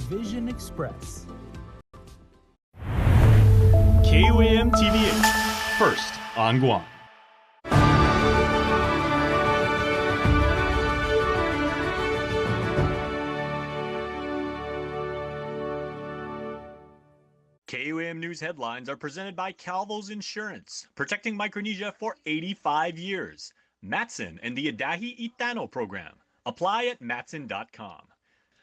Vision Express. KUAM TV8, first on Guam. KUAM News headlines are presented by Calvo's Insurance, protecting Micronesia for 85 years. Matson and the Adahi Itano program. Apply at matson.com.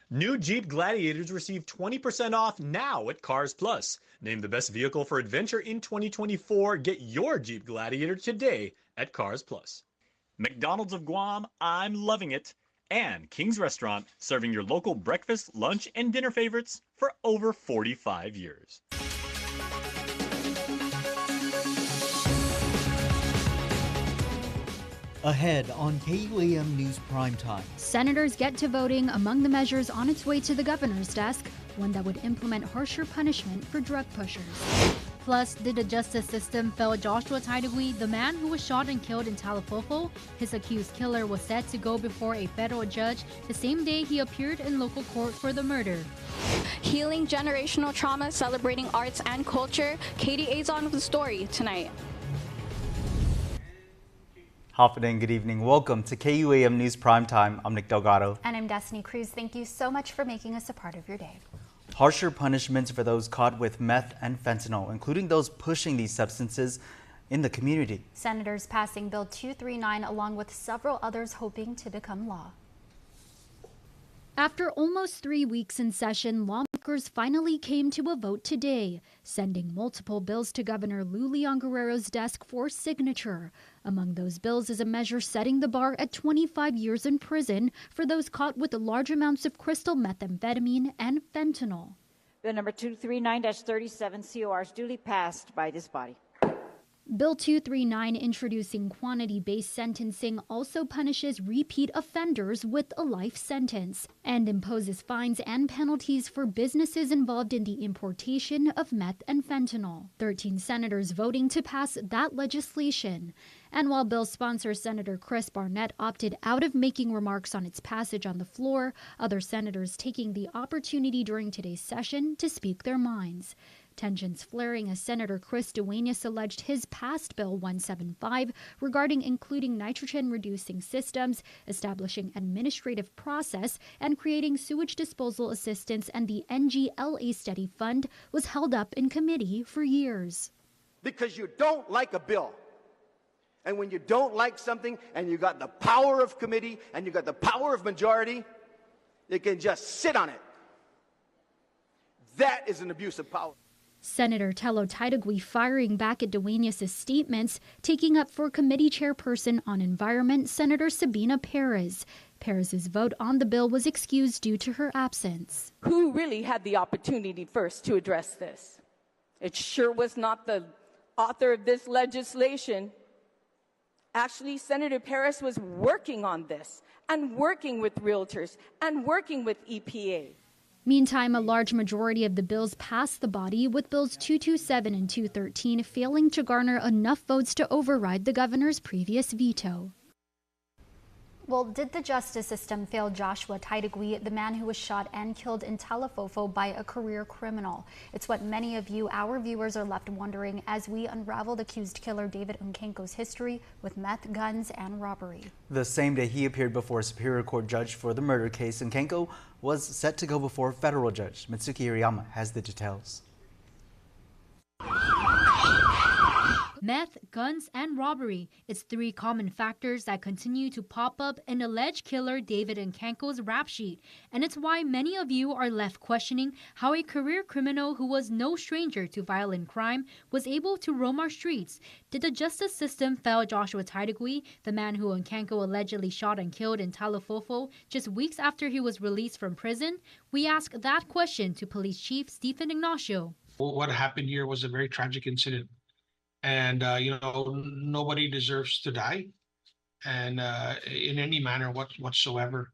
New Jeep Gladiators receive 20% off now at Cars Plus. Named the best vehicle for adventure in 2024. Get your Jeep Gladiator today at Cars Plus. McDonald's of Guam, I'm loving it. And King's Restaurant, serving your local breakfast, lunch, and dinner favorites for over 45 years. Ahead on KUAM News Primetime. Senators get to voting among the measures on its way to the governor's desk, one that would implement harsher punishment for drug pushers. Plus, did the justice system fail Joshua Taidagui, the man who was shot and killed in Talafofo? His accused killer was set to go before a federal judge the same day he appeared in local court for the murder. Healing generational trauma, celebrating arts and culture. Katie Azon with the story tonight. Hafidang, good evening. Welcome to KUAM News Primetime. I'm Nick Delgado. And I'm Destiny Cruz. Thank you so much for making us a part of your day. Harsher punishments for those caught with meth and fentanyl, including those pushing these substances in the community. Senators passing Bill 239 along with several others hoping to become law. After almost 3 weeks in session, lawmakers finally came to a vote today, sending multiple bills to Governor Lou Leon Guerrero's desk for signature. Among those bills is a measure setting the bar at 25 years in prison for those caught with large amounts of crystal methamphetamine and fentanyl. Bill number 239-37 COR is duly passed by this body. Bill 239, introducing quantity-based sentencing, also punishes repeat offenders with a life sentence and imposes fines and penalties for businesses involved in the importation of meth and fentanyl. 13 senators voting to pass that legislation. And while Bill's sponsor, Senator Chris Barnett, opted out of making remarks on its passage on the floor, other senators taking the opportunity during today's session to speak their minds. Tensions flaring as Senator Chris Duenas alleged his passed Bill 175 regarding including nitrogen-reducing systems, establishing administrative process, and creating sewage disposal assistance and the NGLA study fund was held up in committee for years. Because you don't like a bill. And when you don't like something and you got the power of committee and you got the power of majority, you can just sit on it. That is an abuse of power. Senator Tello Taidagui firing back at Duenas' statements, taking up for committee chairperson on environment, Senator Sabina Perez. Perez's vote on the bill was excused due to her absence. Who really had the opportunity first to address this? It sure was not the author of this legislation. Actually, Senator Perez was working on this and working with realtors and working with EPA. Meantime, a large majority of the bills passed the body, with Bills 227 and 213 failing to garner enough votes to override the governor's previous veto. Well, did the justice system fail Joshua Taidagui, the man who was shot and killed in Talafofo by a career criminal? It's what many of you, our viewers, are left wondering as we unraveled accused killer David Unkenko's history with meth, guns, and robbery. The same day he appeared before a Superior Court judge for the murder case, Unkenko was set to go before a federal judge. Mitsuki Hirayama has the details. Meth, guns, and robbery. It's 3 common factors that continue to pop up in alleged killer David Unkenko's rap sheet. And it's why many of you are left questioning how a career criminal who was no stranger to violent crime was able to roam our streets. Did the justice system fail Joshua Taidagui, the man who Unkenko allegedly shot and killed in Talafofo just weeks after he was released from prison? We ask that question to Police Chief Stephen Ignacio. What happened here was a very tragic incident. And, nobody deserves to die and in any manner whatsoever.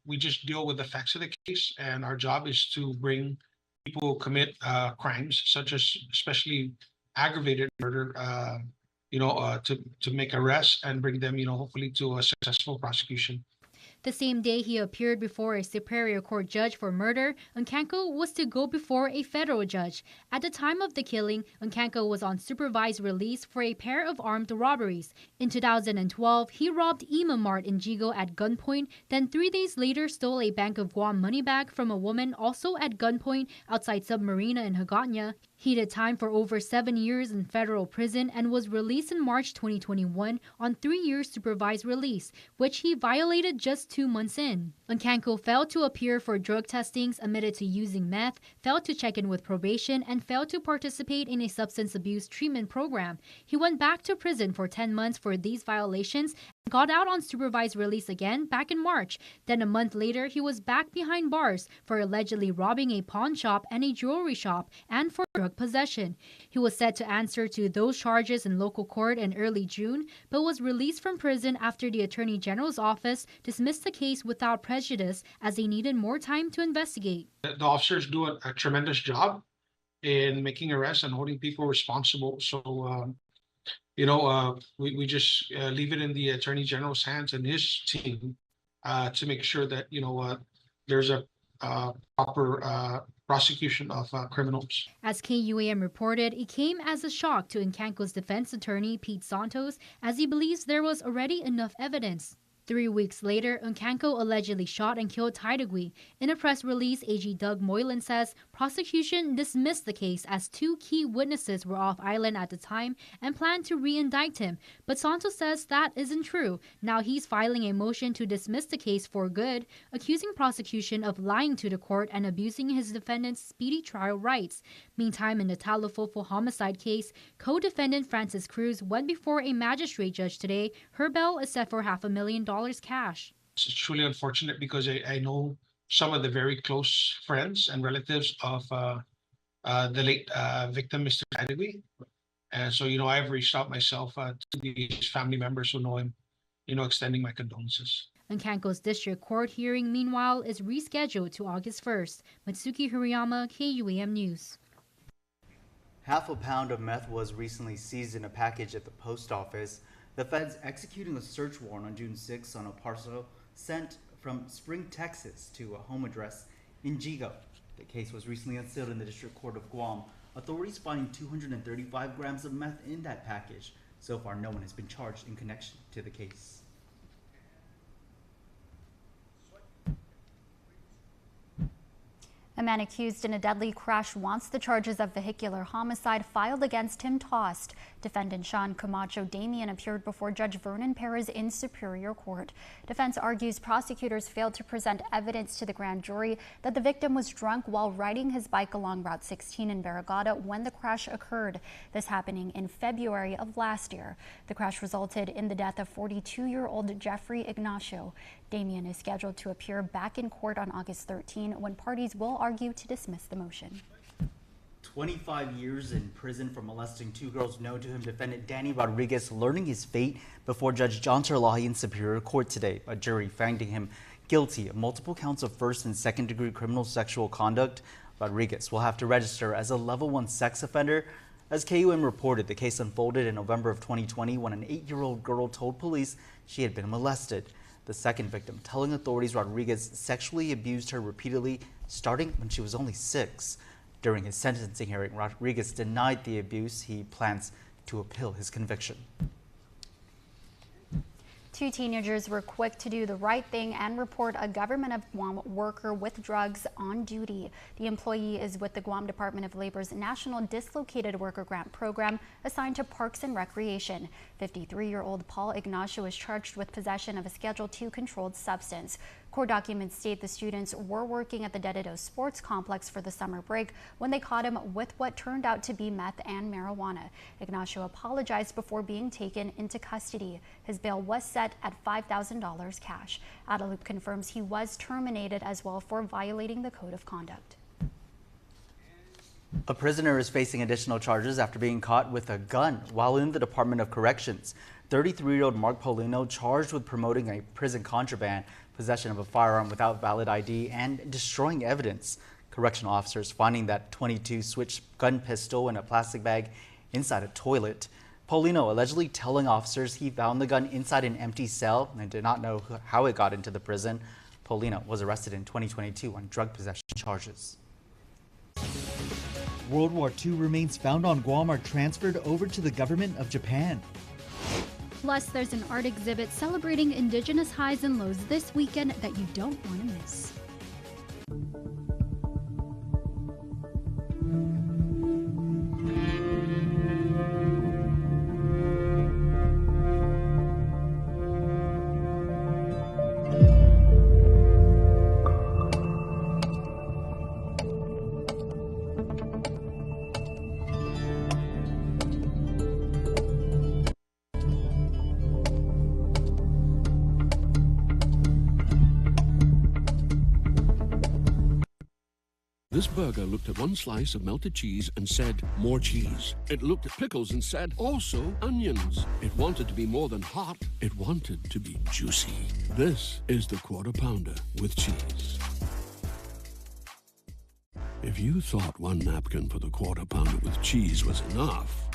We just deal with the facts of the case, and our job is to bring people who commit crimes, such as especially aggravated murder, to make arrests and bring them, hopefully to a successful prosecution. The same day he appeared before a Superior Court judge for murder, Nkanko was to go before a federal judge. At the time of the killing, Nkanko was on supervised release for a pair of armed robberies. In 2012, he robbed Ima Mart in Jigo at gunpoint, then 3 days later stole a Bank of Guam money bag from a woman also at gunpoint outside Submarina in Hagåtña. He did time for over 7 years in federal prison and was released in March 2021 on 3 years supervised release, which he violated just 2 months in. Nkanko failed to appear for drug testings, admitted to using meth, failed to check in with probation, and failed to participate in a substance abuse treatment program. He went back to prison for 10 months for these violations and got out on supervised release again back in March. Then a month later, he was back behind bars for allegedly robbing a pawn shop and a jewelry shop and for drug possession. He was set to answer to those charges in local court in early June, but was released from prison after the Attorney General's office dismissed the case without prejudice as they needed more time to investigate. The officers do a tremendous job in making arrests and holding people responsible. So, we just leave it in the Attorney General's hands and his team to make sure that, there's a proper prosecution of criminals. As KUAM reported, it came as a shock to Nkanko's defense attorney, Pete Santos, as he believes there was already enough evidence. 3 weeks later, Nkanko allegedly shot and killed Taidagui. In a press release, AG Doug Moylan says prosecution dismissed the case as 2 key witnesses were off island at the time and planned to re-indict him. But Santos says that isn't true. Now he's filing a motion to dismiss the case for good, accusing prosecution of lying to the court and abusing his defendant's speedy trial rights. Meantime, in the Talofofo homicide case, co-defendant Francis Cruz went before a magistrate judge today. Her bail is set for $500,000 cash. It's truly unfortunate because I know some of the very close friends and relatives of the late victim, Mr. Taidagui. And so, I've reached out myself to the family members who know him, extending my condolences. Nkanko's district court hearing, meanwhile, is rescheduled to August 1st. Mitsuki Hirayama, KUAM News. Half a pound of meth was recently seized in a package at the post office. The feds executing a search warrant on June 6 on a parcel sent from Spring, Texas to a home address in Jigo. The case was recently unsealed in the District Court of Guam. Authorities finding 235 grams of meth in that package. So far, no one has been charged in connection to the case. A man accused in a deadly crash wants the charges of vehicular homicide filed against him tossed. Defendant Sean Camacho Damian appeared before Judge Vernon Perez in Superior Court. Defense argues prosecutors failed to present evidence to the grand jury that the victim was drunk while riding his bike along Route 16 in Barrigada when the crash occurred. This happening in February of last year. The crash resulted in the death of 42-year-old Jeffrey Ignacio. Damian is scheduled to appear back in court on August 13 when parties will argue to dismiss the motion. 25 years in prison for molesting 2 girls known to him, defendant Danny Rodriguez learning his fate before Judge John Terlahi in Superior Court today. A jury finding him guilty of multiple counts of first and second degree criminal sexual conduct. Rodriguez will have to register as a level 1 sex offender. As KUAM reported, the case unfolded in November of 2020 when an 8-year-old girl told police she had been molested. The second victim telling authorities Rodriguez sexually abused her repeatedly, starting when she was only 6. During his sentencing hearing, Rodriguez denied the abuse. He plans to appeal his conviction. 2 teenagers were quick to do the right thing and report a government of Guam worker with drugs on duty. The employee is with the Guam Department of Labor's National Dislocated Worker Grant Program assigned to Parks and Recreation. 53-year-old Paul Ignacio is charged with possession of a Schedule II controlled substance. Court documents state the students were working at the Dedido Sports Complex for the summer break when they caught him with what turned out to be meth and marijuana. Ignacio apologized before being taken into custody. His bail was set at $5,000 cash. Adelup confirms he was terminated as well for violating the code of conduct. A prisoner is facing additional charges after being caught with a gun while in the Department of Corrections. 33-year-old Mark Paulino charged with promoting a prison contraband, possession of a firearm without valid ID, and destroying evidence. Correctional officers finding that .22 switch gun pistol in a plastic bag inside a toilet. Paulino allegedly telling officers he found the gun inside an empty cell and did not know how it got into the prison. Paulino was arrested in 2022 on drug possession charges. World War II remains found on Guam are transferred over to the government of Japan. Plus, there's an art exhibit celebrating Indigenous highs and lows this weekend that you don't want to miss. This burger looked at one slice of melted cheese and said, more cheese. It looked at pickles and said, also onions. It wanted to be more than hot. It wanted to be juicy. This is the Quarter Pounder with cheese. If you thought one napkin for the Quarter Pounder with cheese was enough,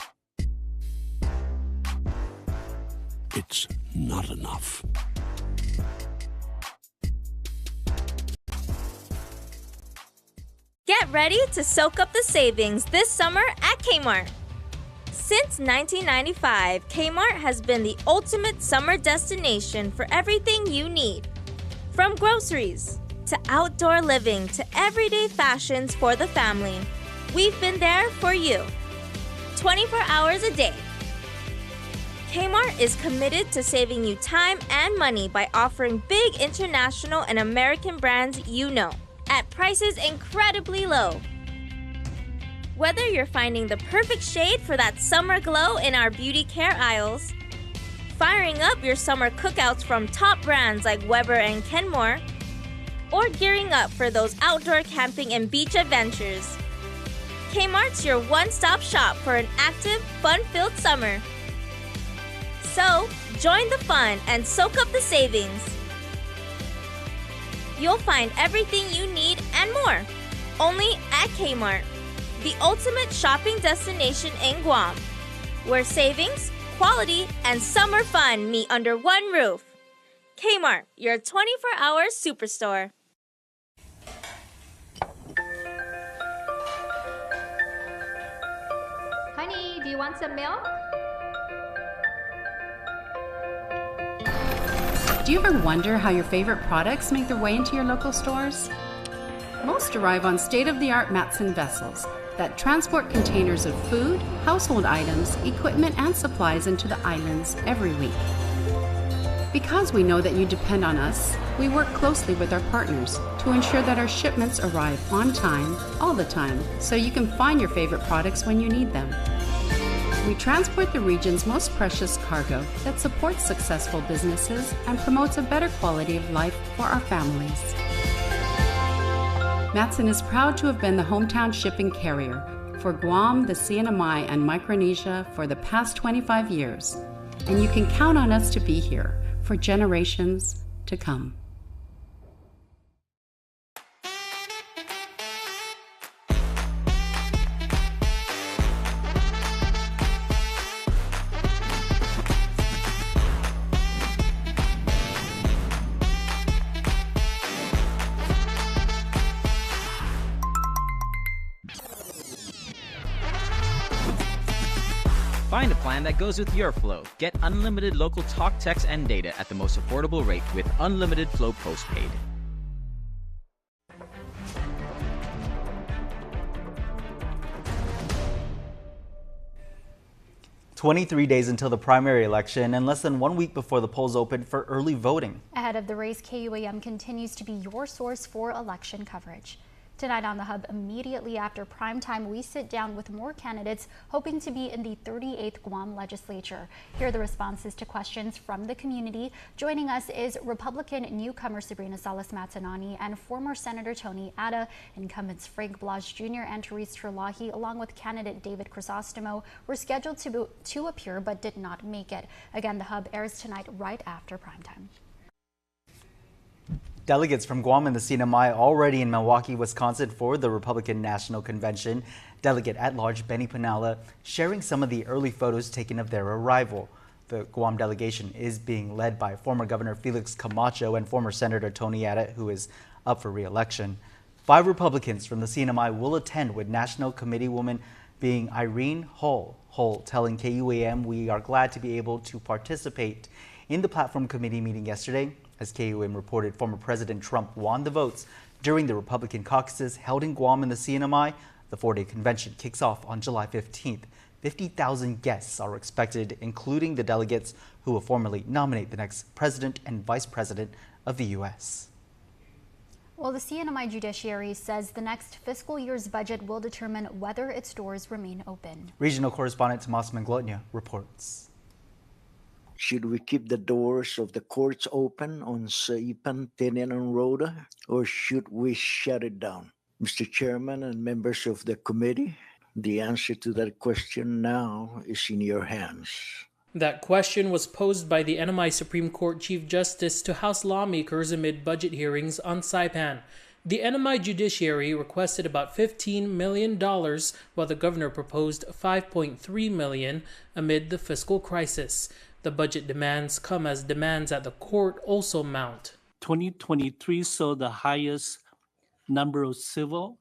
it's not enough. Get ready to soak up the savings this summer at Kmart. Since 1995, Kmart has been the ultimate summer destination for everything you need. From groceries to outdoor living to everyday fashions for the family, we've been there for you. 24 hours a day. Kmart is committed to saving you time and money by offering big international and American brands you know, at prices incredibly low. Whether you're finding the perfect shade for that summer glow in our beauty care aisles, firing up your summer cookouts from top brands like Weber and Kenmore, or gearing up for those outdoor camping and beach adventures, Kmart's your one-stop shop for an active, fun-filled summer. So, join the fun and soak up the savings. You'll find everything you need and more, only at Kmart, the ultimate shopping destination in Guam, where savings, quality, and summer fun meet under one roof. Kmart, your 24-hour superstore. Honey, do you want some milk? Do you ever wonder how your favorite products make their way into your local stores? Most arrive on state-of-the-art Matson vessels that transport containers of food, household items, equipment, and supplies into the islands every week. Because we know that you depend on us, we work closely with our partners to ensure that our shipments arrive on time, all the time, so you can find your favorite products when you need them. We transport the region's most precious cargo that supports successful businesses and promotes a better quality of life for our families. Matson is proud to have been the hometown shipping carrier for Guam, the CNMI, and Micronesia for the past 25 years, and you can count on us to be here for generations to come. Find a plan that goes with your flow. Get unlimited local talk, text, and data at the most affordable rate with Unlimited Flow Postpaid. "23 days until the primary election and less than 1 week before the polls open for early voting. Ahead of the race, KUAM continues to be your source for election coverage. Tonight on The Hub, immediately after prime time, we sit down with more candidates hoping to be in the 38th Guam legislature. Here are the responses to questions from the community. Joining us is Republican newcomer Sabrina Salas-Matsanani and former Senator Tony Atta. Incumbents Frank Blas Jr. and Therese Terlahi, along with candidate David Crisostomo, were scheduled to appear but did not make it. Again, The Hub airs tonight right after prime time. Delegates from Guam and the CNMI already in Milwaukee, Wisconsin for the Republican National Convention. Delegate at large Benny Panala sharing some of the early photos taken of their arrival. The Guam delegation is being led by former Governor Felix Camacho and former Senator Tony Addett, who is up for re-election. 5 Republicans from the CNMI will attend, with National Committee woman being Irene Hull. Hull telling KUAM, "We are glad to be able to participate in the platform committee meeting yesterday." As KUAM reported, former President Trump won the votes during the Republican caucuses held in Guam and the CNMI. The 4-day convention kicks off on July 15th. 50,000 guests are expected, including the delegates who will formally nominate the next president and vice president of the U.S. Well, the CNMI judiciary says the next fiscal year's budget will determine whether its doors remain open. Regional correspondent Tomas Manglotnia reports. Should we keep the doors of the courts open on Saipan, Tinian Road, or should we shut it down? Mr. Chairman and members of the committee, the answer to that question now is in your hands. That question was posed by the NMI Supreme Court Chief Justice to House lawmakers amid budget hearings on Saipan. The NMI judiciary requested about $15 million, while the governor proposed $5.3 million amid the fiscal crisis. The budget demands come as demands at the court also mount. 2023 saw the highest number of civil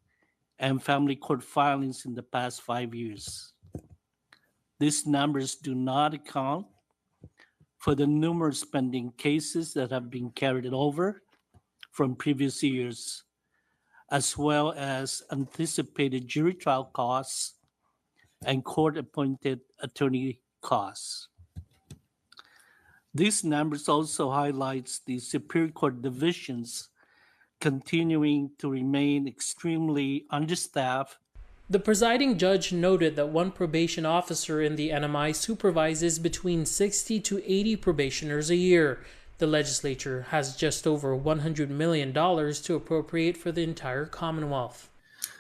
and family court filings in the past 5 years. These numbers do not account for the numerous pending cases that have been carried over from previous years, as well as anticipated jury trial costs and court-appointed attorney costs. These numbers also highlights the Superior Court divisions continuing to remain extremely understaffed. The presiding judge noted that one probation officer in the NMI supervises between 60 to 80 probationers a year. The legislature has just over $100 million to appropriate for the entire Commonwealth.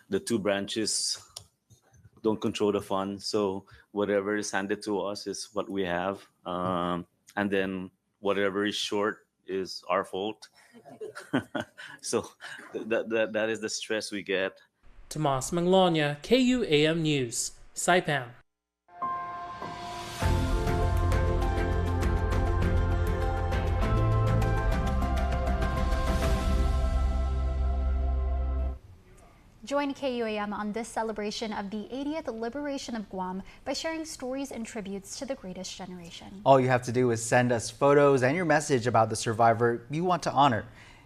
The 2 branches don't control the fund, so whatever is handed to us is what we have. And then whatever is short is our fault. So that is the stress we get. Tomas Manglotnia, KUAM News, Saipan. Join KUAM on this celebration of the 80th liberation of Guam by sharing stories and tributes to the greatest generation. All you have to do is send us photos and your message about the survivor you want to honor.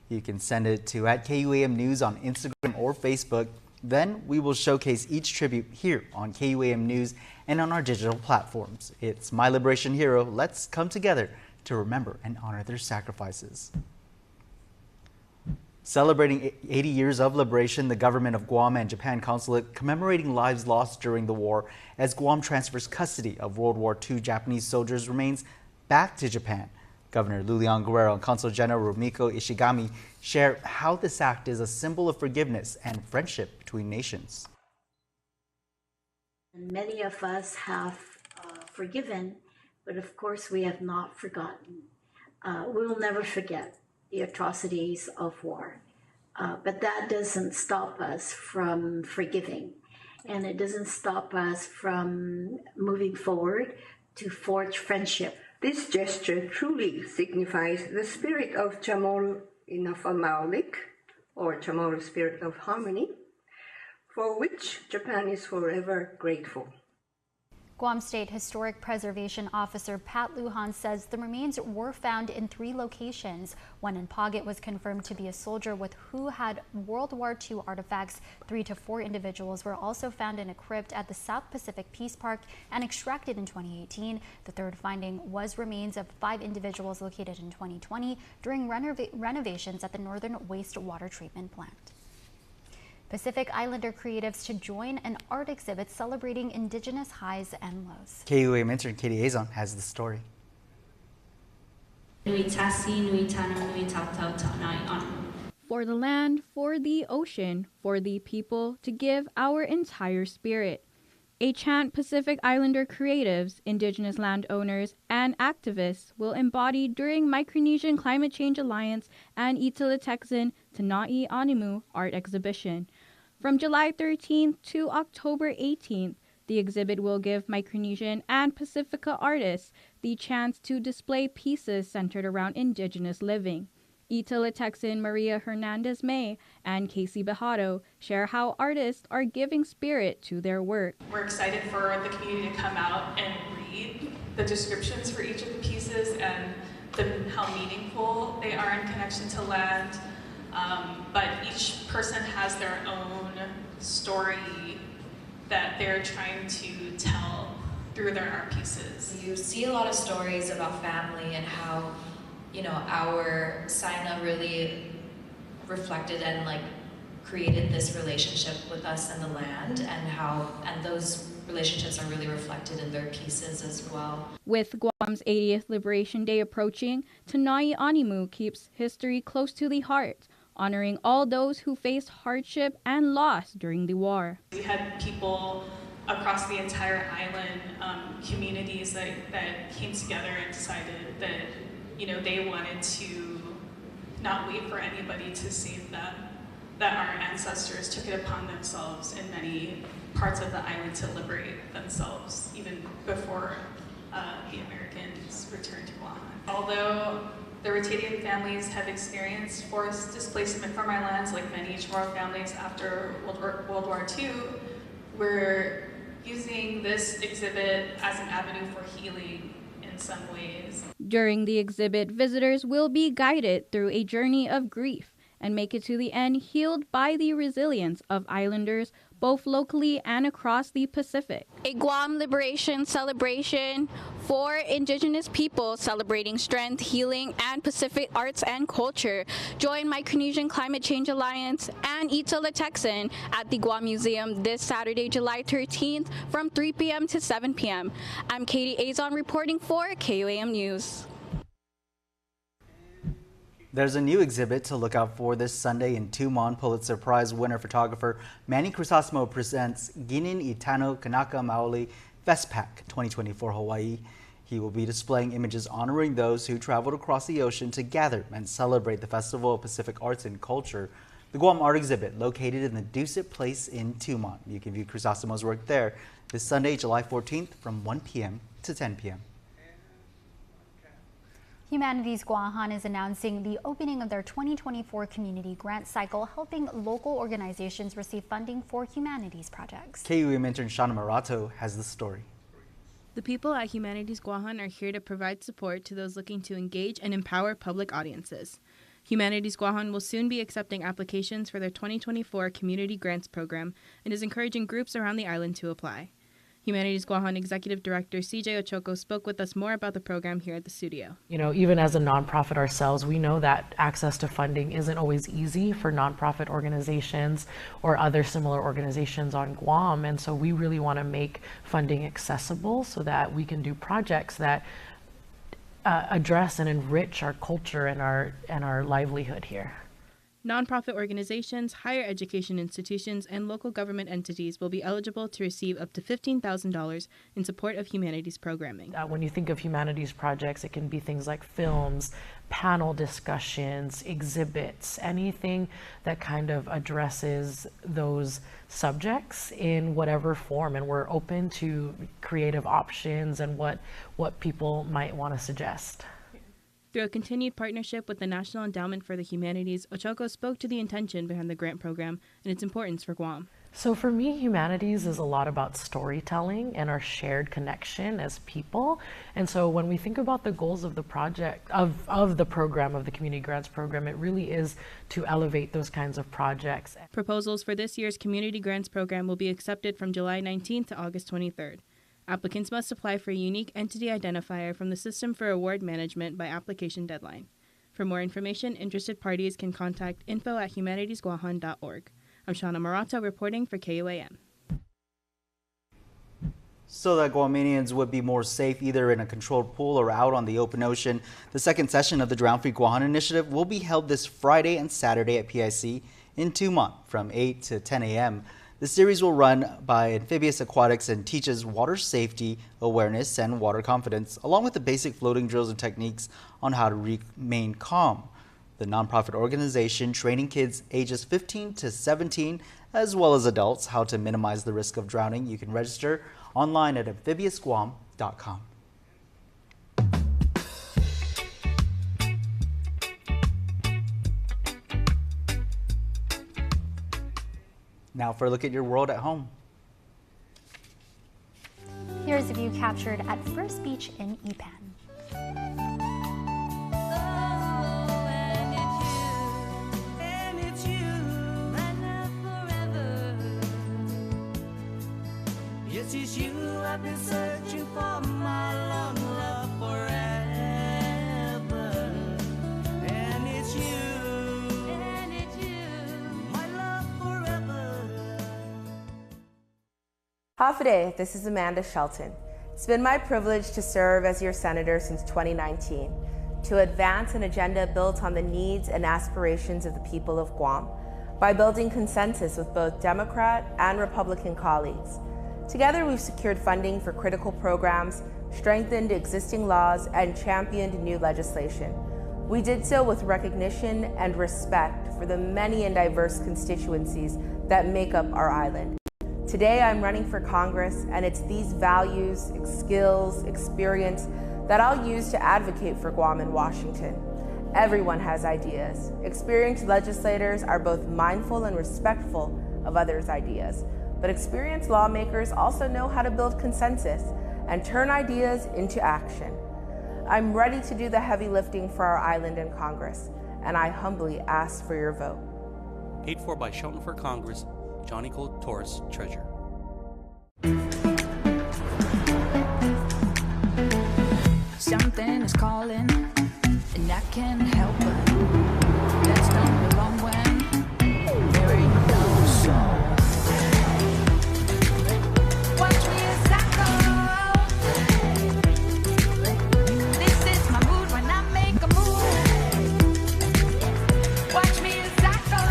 You can send it to @KUAM News on Instagram or Facebook. Then we will showcase each tribute here on KUAM News and on our digital platforms. It's My Liberation Hero. Let's come together to remember and honor their sacrifices. Celebrating 80 years of liberation, the government of Guam and Japan Consulate commemorating lives lost during the war as Guam transfers custody of World War II Japanese soldiers remains back to Japan. Governor Lulian Guerrero and Consul General Rumiko Ishigami share how this act is a symbol of forgiveness and friendship between nations. Many of us have forgiven, but of course we have not forgotten. We will never forget the atrocities of war. But that doesn't stop us from forgiving, and it doesn't stop us from moving forward to forge friendship. This gesture truly signifies the spirit of Chamorro Inafamaulik, or Chamorro spirit of harmony, for which Japan is forever grateful. Guam State Historic Preservation Officer Pat Lujan says the remains were found in 3 locations. One in Pauget was confirmed to be a soldier with who had World War II artifacts. 3 to 4 individuals were also found in a crypt at the South Pacific Peace Park and extracted in 2018. The third finding was remains of 5 individuals located in 2020 during renovations at the Northern Wastewater Treatment Plant. Pacific Islander creatives to join an art exhibit celebrating Indigenous highs and lows. KUAM intern Katie Azon has the story. For the land, for the ocean, for the people, to give our entire spirit. A chant Pacific Islander creatives, Indigenous landowners, and activists will embody during Micronesian Climate Change Alliance and Italutexan Tanai Animu art exhibition. From July 13th to October 18th, the exhibit will give Micronesian and Pacifica artists the chance to display pieces centered around Indigenous living. Italutexan Maria Hernandez May and Casey Bejado share how artists are giving spirit to their work. We're excited for the community to come out and read the descriptions for each of the pieces and how meaningful they are in connection to land. But each person has their own story that they're trying to tell through their art pieces. You see a lot of stories about family and how, our Saina really reflected and created this relationship with us and the land, and those relationships are really reflected in their pieces as well. With Guam's 80th Liberation Day approaching, Tanai Animu keeps history close to the heart, honoring all those who faced hardship and loss during the war. We had people across the entire island, communities that came together and decided that they wanted to not wait for anybody to save them, that our ancestors took it upon themselves in many parts of the island to liberate themselves, even before the Americans returned to Guam. Although the Rotadian families have experienced forced displacement from our lands, like many Chamorro families after World War II, we're using this exhibit as an avenue for healing in some ways. During the exhibit, visitors will be guided through a journey of grief and make it to the end healed by the resilience of islanders both locally and across the Pacific. A Guam liberation celebration for Indigenous people celebrating strength, healing, and Pacific arts and culture. Join Micronesian Climate Change Alliance and Italutexan at the Guam Museum this Saturday, July 13th from 3 p.m. to 7 p.m. I'm Katie Azon reporting for KUAM News. There's a new exhibit to look out for this Sunday in Tumon. Pulitzer Prize winner photographer Manny Crisosmo presents Ginin Itano Kanaka Maoli Festpac 2024 Hawaii. He will be displaying images honoring those who traveled across the ocean to gather and celebrate the Festival of Pacific Arts and Culture. The Guam Art Exhibit, located in the Dusit Place in Tumon. You can view Crisosmo's work there this Sunday, July 14th from 1 p.m. to 10 p.m. Humanities Guahan is announcing the opening of their 2024 community grant cycle, helping local organizations receive funding for humanities projects. KUAM intern Shauna Marato has the story. The people at Humanities Guahan are here to provide support to those looking to engage and empower public audiences. Humanities Guahan will soon be accepting applications for their 2024 Community Grants Program and is encouraging groups around the island to apply. Humanities Guahan Executive Director CJ Ochoko spoke with us more about the program here at the studio. Even as a nonprofit ourselves, we know that access to funding isn't always easy for nonprofit organizations or other similar organizations on Guam. And so we really want to make funding accessible so that we can do projects that address and enrich our culture and our livelihood here. Nonprofit organizations, higher education institutions, and local government entities will be eligible to receive up to $15,000 in support of humanities programming. When you think of humanities projects, it can be things like films, panel discussions, exhibits, anything that kind of addresses those subjects in whatever form. And we're open to creative options and what people might want to suggest. Through a continued partnership with the National Endowment for the Humanities, Ochoko spoke to the intention behind the grant program and its importance for Guam. So for me, humanities is a lot about storytelling and our shared connection as people. And so when we think about the goals of the project, of the program, of the Community Grants Program, it really is to elevate those kinds of projects. Proposals for this year's Community Grants Program will be accepted from July 19th to August 23rd. Applicants must apply for a unique entity identifier from the System for Award Management by application deadline. For more information, interested parties can contact info@humanitiesguahan.org. I'm Shauna Marato reporting for KUAM. So that Guamanians would be more safe either in a controlled pool or out on the open ocean, the second session of the Drown Free Guahan Initiative will be held this Friday and Saturday at PIC in Tumon from 8 to 10 a.m. The series will run by Amphibious Aquatics and teaches water safety, awareness, and water confidence, along with the basic floating drills and techniques on how to remain calm. The nonprofit organization training kids ages 15 to 17, as well as adults, how to minimize the risk of drowning. You can register online at amphibiousguam.com. Now for a look at your world at home. Here's a view captured at First Beach in Ipan. Yes, it's you I've been searching for, my long love forever. And it's you, my love forever. Hafaday, this is Amanda Shelton. It's been my privilege to serve as your senator since 2019 to advance an agenda built on the needs and aspirations of the people of Guam by building consensus with both Democrat and Republican colleagues. Together, we've secured funding for critical programs, strengthened existing laws, and championed new legislation. We did so with recognition and respect for the many and diverse constituencies that make up our island. Today, I'm running for Congress, and it's these values, skills, experience that I'll use to advocate for Guam and Washington. Everyone has ideas. Experienced legislators are both mindful and respectful of others' ideas. But experienced lawmakers also know how to build consensus and turn ideas into action. I'm ready to do the heavy lifting for our island in Congress, and I humbly ask for your vote. Paid for by Shelton for Congress, Johnny Cole Torres, Treasurer. Something is calling, and I can't help it. That's not belong when there ain't no song. Watch me as I go. This is my mood when I make a move. Watch me as I go.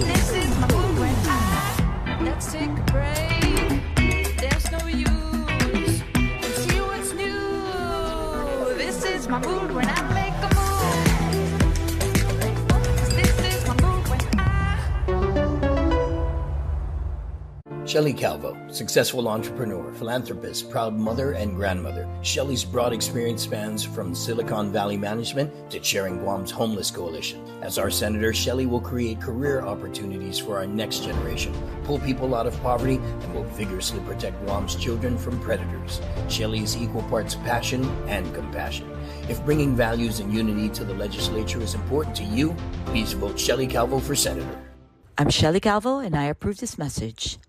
This is my mood when let's take a break. There's no use, and see what's new. This is my mood when I make a move. This is my mood when Shelley Calvo, successful entrepreneur, philanthropist, proud mother and grandmother. Shelley's broad experience spans from Silicon Valley management to chairing Guam's Homeless Coalition. As our senator, Shelley will create career opportunities for our next generation, pull people out of poverty, and will vigorously protect Guam's children from predators. Shelley is equal parts passion and compassion. If bringing values and unity to the legislature is important to you, please vote Shelley Calvo for senator. I'm Shelley Calvo, and I approve this message.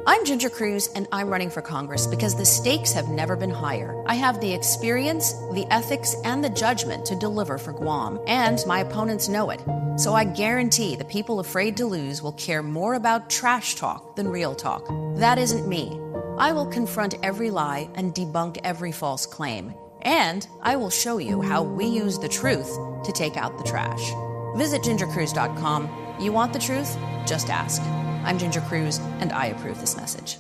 I'm Ginger Cruz, and I'm running for Congress because the stakes have never been higher. I have the experience, the ethics, and the judgment to deliver for Guam, and my opponents know it. So I guarantee the people afraid to lose will care more about trash talk than real talk. That isn't me. I will confront every lie and debunk every false claim. And I will show you how we use the truth to take out the trash. Visit gingercruz.com. You want the truth? Just ask. I'm Ginger Cruz, and I approve this message.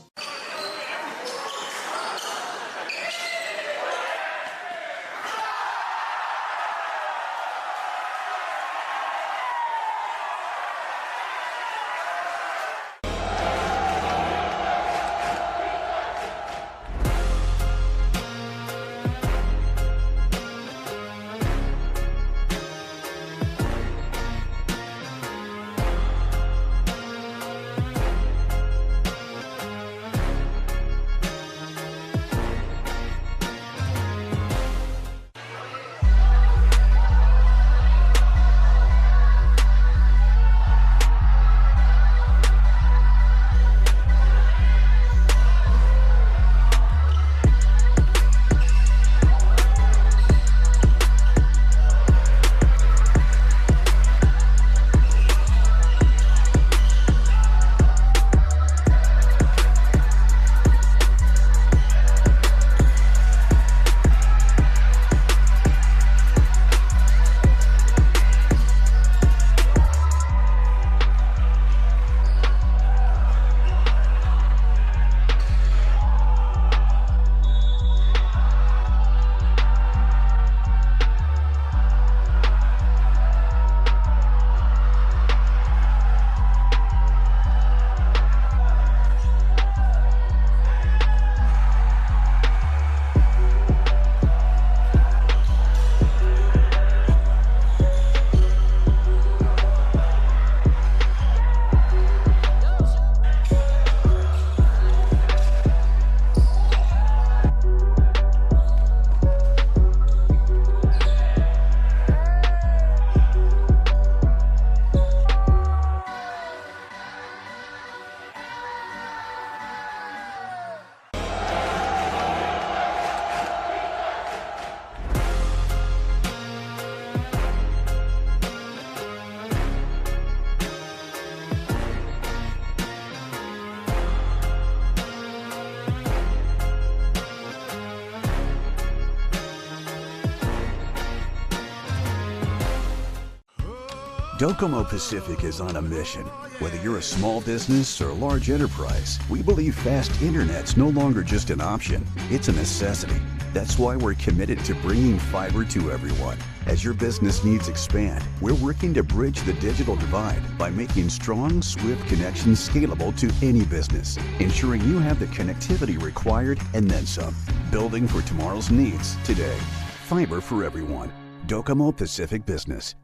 Docomo Pacific is on a mission. Whether you're a small business or a large enterprise, we believe fast internet's no longer just an option, it's a necessity. That's why we're committed to bringing fiber to everyone. As your business needs expand, we're working to bridge the digital divide by making strong, swift connections scalable to any business, ensuring you have the connectivity required and then some. Building for tomorrow's needs today. Fiber for everyone. Docomo Pacific Business.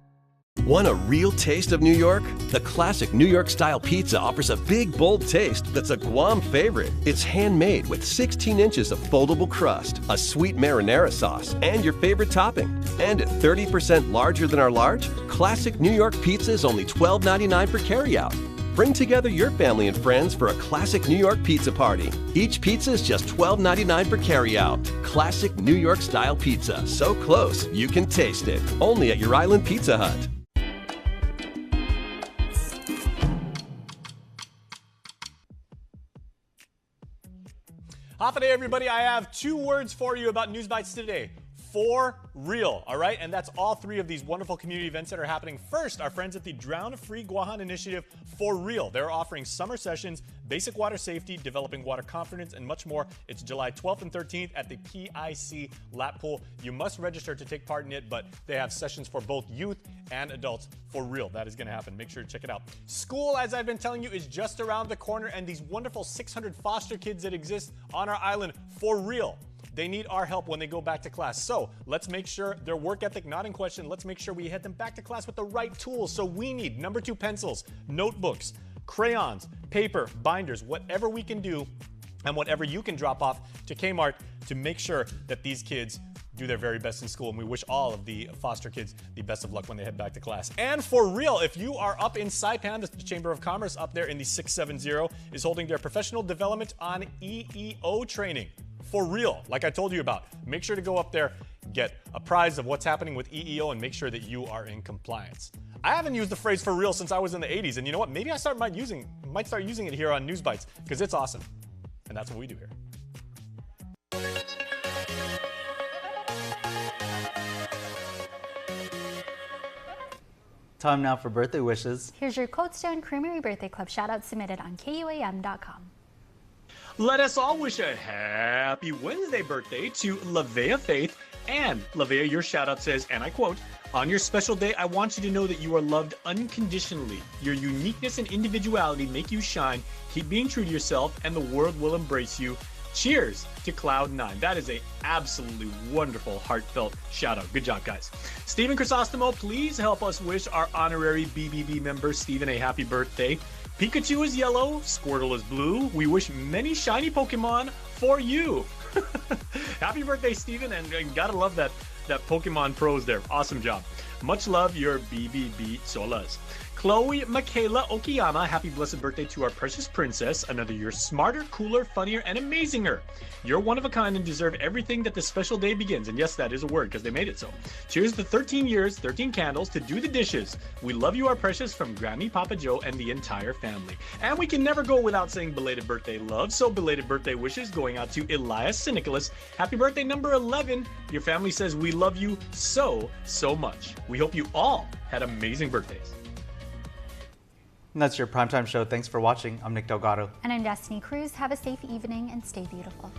Want a real taste of New York? The classic New York-style pizza offers a big, bold taste that's a Guam favorite. It's handmade with 16 inches of foldable crust, a sweet marinara sauce, and your favorite topping. And at 30% larger than our large, classic New York pizza is only $12.99 for carryout. Bring together your family and friends for a classic New York pizza party. Each pizza is just $12.99 for carryout. Classic New York-style pizza, so close you can taste it. Only at your Island Pizza Hut. Half a day, everybody. I have 2 words for you about News Bites today. For real, all right? And that's all 3 of these wonderful community events that are happening. First, our friends at the Drown Free Guahan Initiative For Real. They're offering summer sessions, basic water safety, developing water confidence, and much more. It's July 12th and 13th at the PIC lap pool. You must register to take part in it, but they have sessions for both youth and adults for real. That is going to happen. Make sure to check it out. School, as I've been telling you, is just around the corner, and these wonderful 600 foster kids that exist on our island for real. They need our help when they go back to class. So let's make sure their work ethic not in question. Let's make sure we head them back to class with the right tools. So we need number 2 pencils, notebooks, crayons, paper, binders, whatever we can do and whatever you can drop off to Kmart to make sure that these kids do their very best in school. And we wish all of the foster kids the best of luck when they head back to class. And for real, if you are up in Saipan, the Chamber of Commerce up there in the 670 is holding their professional development on EEO training. For real, like I told you about. Make sure to go up there, get a prize of what's happening with EEO, and make sure that you are in compliance. I haven't used the phrase for real since I was in the 80s, and you know what? Maybe I might start using it here on News Bites, because it's awesome. And that's what we do here. Time now for birthday wishes. Here's your Cold Stone Creamery Birthday Club shout-out submitted on KUAM.com. Let us all wish a happy Wednesday birthday to Lavea Faith. And Lavea, your shout out says, and I quote, "On your special day, I want you to know that you are loved unconditionally. Your uniqueness and individuality make you shine. Keep being true to yourself and the world will embrace you. Cheers to Cloud 9." That is a absolutely wonderful, heartfelt shout out. Good job, guys. Stephen Chrysostomo, please help us wish our honorary BBB member, Stephen, a happy birthday. Pikachu is yellow, Squirtle is blue. We wish many shiny Pokemon for you. Happy birthday, Steven, and gotta love that Pokemon pros there. Awesome job. Much love, your BBB Solas. Chloe Michaela Okiama, happy blessed birthday to our precious princess. Another year smarter, cooler, funnier, and amazinger. You're one of a kind and deserve everything that this special day begins. And yes, that is a word because they made it so. Cheers to 13 years, 13 candles to do the dishes. We love you, our precious, from Grammy, Papa Joe, and the entire family. And we can never go without saying belated birthday love. So belated birthday wishes going out to Elias Sinicolas. Happy birthday number 11. Your family says we love you so, so much. We hope you all had amazing birthdays. And that's your primetime show. Thanks for watching. I'm Nick Delgado. And I'm Destiny Cruz. Have a safe evening and stay beautiful.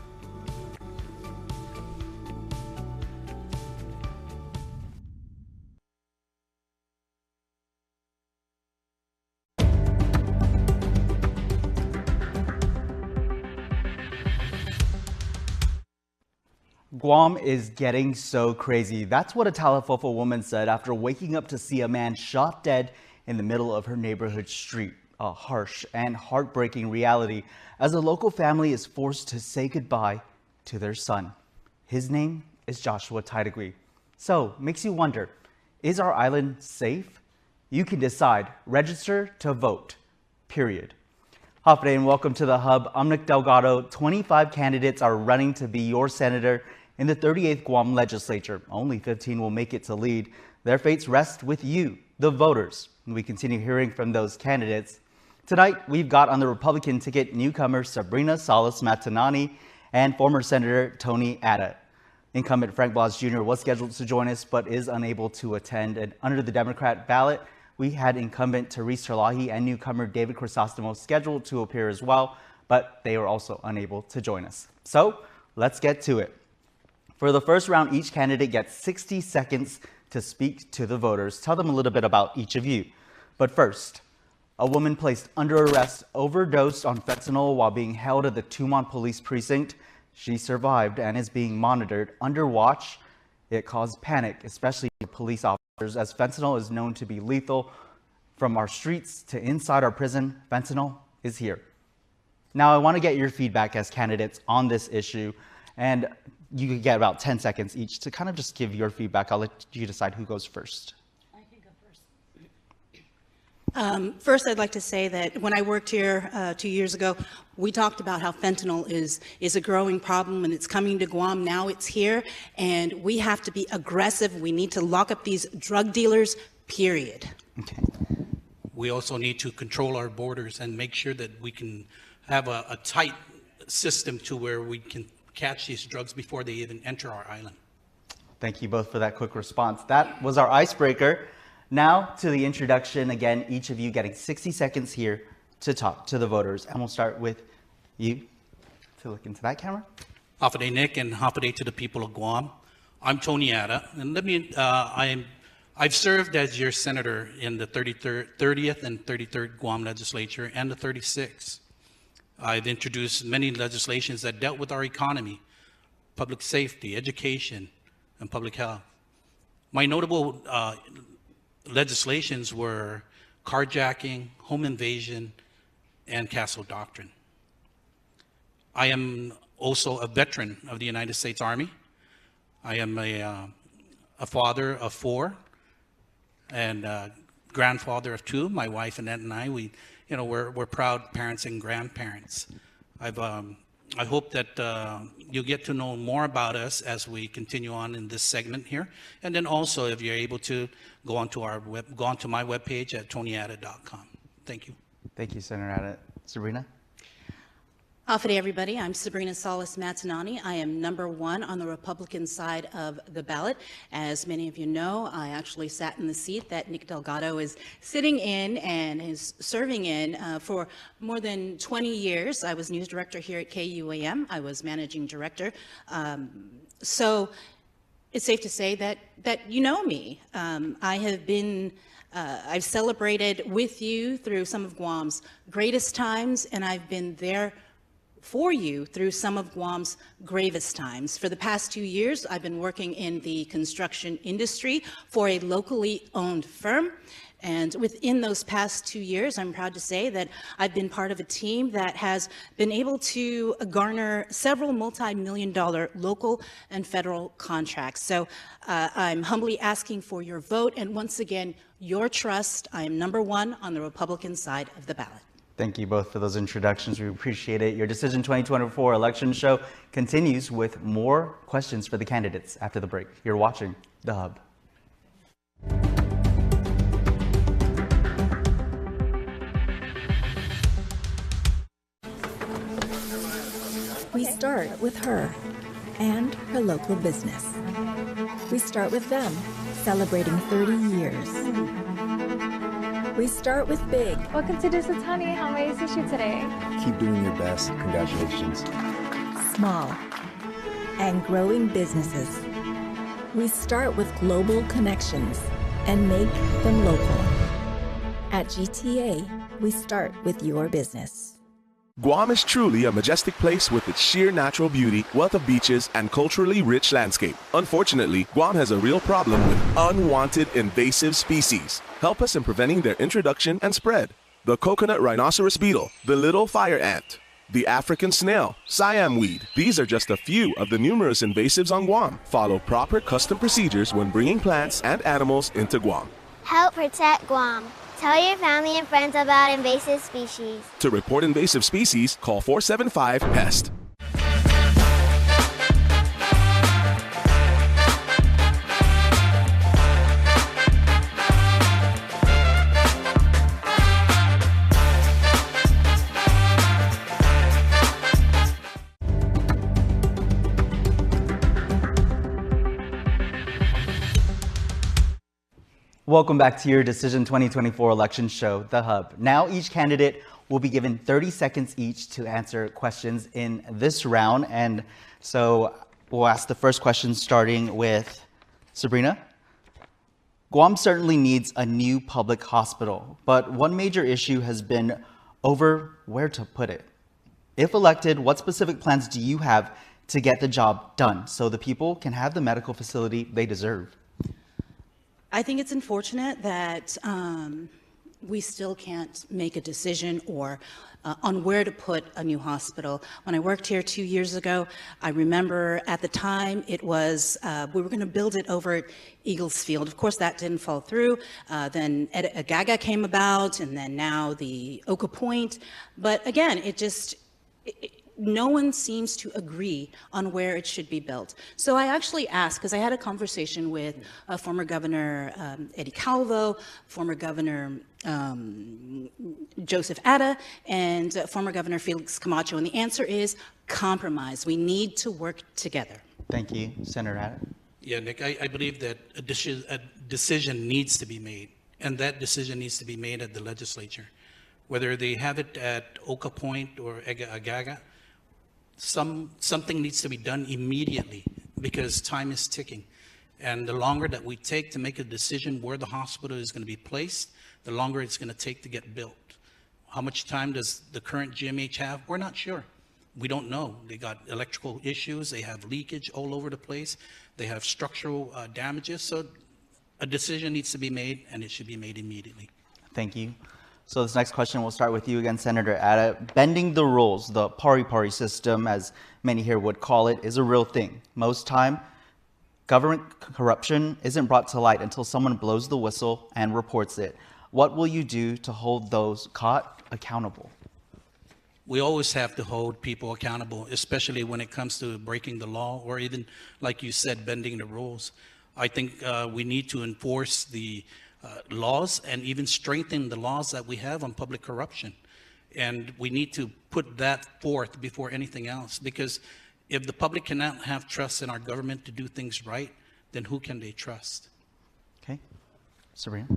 Guam is getting so crazy. That's what a Talafofo woman said after waking up to see a man shot dead in the middle of her neighborhood street. A harsh and heartbreaking reality as a local family is forced to say goodbye to their son. His name is Joshua Taidagui. So, makes you wonder, is our island safe? You can decide. Register to vote. Period. Half day and welcome to the Hub. I'm Nick Delgado. 25 candidates are running to be your senator in the 38th Guam legislature. Only 15 will make it to lead. Their fates rest with you, the voters. We continue hearing from those candidates. Tonight, we've got on the Republican ticket newcomer Sabrina Salas-Matanani and former Senator Tony Atta. Incumbent Frank Blas Jr. was scheduled to join us but is unable to attend. And under the Democrat ballot, We had incumbent Therese Terlahi and newcomer David Crisostomo scheduled to appear as well, but they were also unable to join us. So let's get to it. For the first round, each candidate gets 60 seconds to speak to the voters. Tell them a little bit about each of you. But first, a woman placed under arrest overdosed on fentanyl while being held at the Tumon Police Precinct. She survived and is being monitored under watch. It caused panic, especially for police officers, as fentanyl is known to be lethal. From our streets to inside our prison, fentanyl is here. Now, I want to get your feedback as candidates on this issue, and you could get about 10 seconds each to kind of just give your feedback. I'll let you decide who goes first. First, I'd like to say that when I worked here 2 years ago, we talked about how fentanyl is a growing problem and it's coming to Guam. Now it's here, and we have to be aggressive. We need to lock up these drug dealers, period. Okay. We also need to control our borders and make sure that we can have a tight system to where we can catch these drugs before they even enter our island. Thank you both for that quick response. That was our icebreaker. Now to the introduction. Again, each of you getting 60 seconds here to talk to the voters. And we'll start with you to look into that camera. Hafade Nick and Hafade to the people of Guam. I'm Tony Atta, and I've served as your senator in the 30th and 33rd Guam legislature and the 36th. I've introduced many legislations that dealt with our economy, public safety, education, and public health. My notable legislations were carjacking, home invasion, and castle doctrine. I am also a veteran of the United States Army. I am a father of 4 and grandfather of 2. My wife Annette and I, we're proud parents and grandparents. I hope that you'll get to know more about us as we continue on in this segment here. And then also, if you're able to, go onto my webpage at tonyatta.com. Thank you. Thank you, Senator Atta. Sabrina? Hafade, everybody. I'm Sabrina Salas Matanani. I am #1 on the Republican side of the ballot. As many of you know, I actually sat in the seat that Nick Delgado is sitting in and is serving in for more than 20 years. I was news director here at KUAM. I was managing director. So it's safe to say that you know me. I've celebrated with you through some of Guam's greatest times, and I've been there for you through some of Guam's gravest times. For the past 2 years, I've been working in the construction industry for a locally owned firm. And within those past 2 years, I'm proud to say that I've been part of a team that has been able to garner several multi-million-dollar local and federal contracts. So I'm humbly asking for your vote, and once again, your trust. I am #1 on the Republican side of the ballot. Thank you both for those introductions. We appreciate it. Your Decision 2024 election show continues with more questions for the candidates after the break. You're watching The Hub. We start with her and her local business. We start with them, celebrating 30 years. We start with big. Welcome to Dusatani. How may I assist you today? Keep doing your best. Congratulations. Small and growing businesses. We start with global connections and make them local. At GTA, we start with your business. Guam is truly a majestic place with its sheer natural beauty, wealth of beaches, and culturally rich landscape. Unfortunately, Guam has a real problem with unwanted invasive species. Help us in preventing their introduction and spread. The coconut rhinoceros beetle, the little fire ant, the African snail, Siam weed. These are just a few of the numerous invasives on Guam. Follow proper custom procedures when bringing plants and animals into Guam. Help protect Guam. Tell your family and friends about invasive species. To report invasive species, call 475-PEST. Welcome back to your Decision 2024 election show, The Hub. Now each candidate will be given 30 seconds each to answer questions in this round. And so we'll ask the first question starting with Sabrina. Guam certainly needs a new public hospital, but one major issue has been over where to put it. If elected, what specific plans do you have to get the job done so the people can have the medical facility they deserve? I think it's unfortunate that we still can't make a decision or on where to put a new hospital. When I worked here 2 years ago, I remember at the time it was, we were going to build it over at Eagles Field. Of course, that didn't fall through. Then Agaga came about, and then now the Oka Point. But again, no one seems to agree on where it should be built. So I actually asked, because I had a conversation with former Governor Eddie Calvo, former Governor Joseph Atta, and former Governor Felix Camacho, and the answer is compromise. We need to work together. Thank you, Senator Atta. Yeah, Nick, I believe that a decision needs to be made, and that decision needs to be made at the legislature. Whether they have it at Oka Point or Agaga, something needs to be done immediately because time is ticking. And the longer that we take to make a decision where the hospital is going to be placed, the longer it's going to take to get built. How much time does the current GMH have? We're not sure. We don't know. They got electrical issues. They have leakage all over the place. They have structural damages. So a decision needs to be made, and it should be made immediately. Thank you. So this next question, we'll start with you again, Senator Atta. Bending the rules, the pari-pari system, as many here would call it, is a real thing. Most time, government corruption isn't brought to light until someone blows the whistle and reports it. What will you do to hold those caught accountable? We always have to hold people accountable, especially when it comes to breaking the law or even, like you said, bending the rules. I think we need to enforce the laws and even strengthen the laws that we have on public corruption. And we need to put that forth before anything else, because if the public cannot have trust in our government to do things right, then who can they trust? Okay. Sabrina?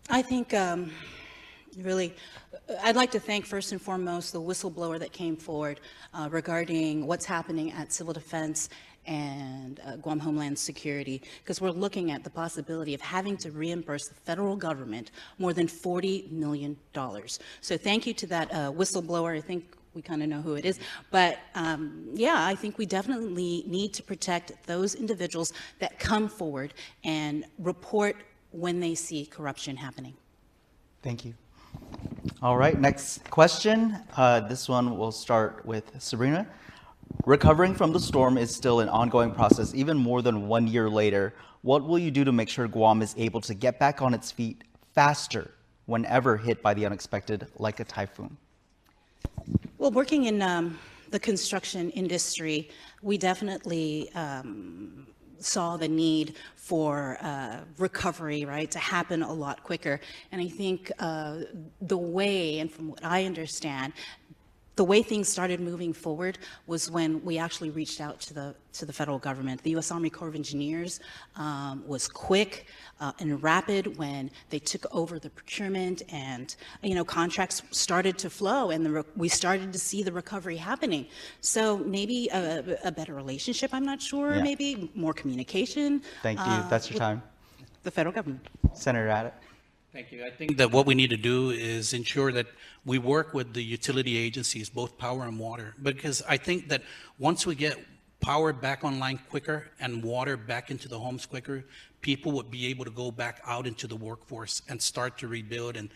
I think really, I'd like to thank first and foremost the whistleblower that came forward regarding what's happening at Civil Defense and Guam Homeland Security, because we're looking at the possibility of having to reimburse the federal government more than $40 million. So thank you to that whistleblower. I think we kind of know who it is. But yeah, I think we definitely need to protect those individuals that come forward and report when they see corruption happening. Thank you. All right, next question. This one will start with Sabrina. Recovering from the storm is still an ongoing process, even more than 1 year later. What will you do to make sure Guam is able to get back on its feet faster whenever hit by the unexpected, like a typhoon? Well, working in the construction industry, we definitely saw the need for recovery, right, to happen a lot quicker. And I think the way, and from what I understand, the way things started moving forward was when we actually reached out to the federal government. The U.S. Army Corps of Engineers was quick and rapid when they took over the procurement, and contracts started to flow, and we started to see the recovery happening. So maybe a better relationship, I'm not sure, yeah. Maybe more communication. Thank you. That's your time. The federal government. Senator Atta. Thank you. I think that what we need to do is ensure that we work with the utility agencies, both power and water, because I think that once we get power back online quicker and water back into the homes quicker, people would be able to go back out into the workforce and start to rebuild and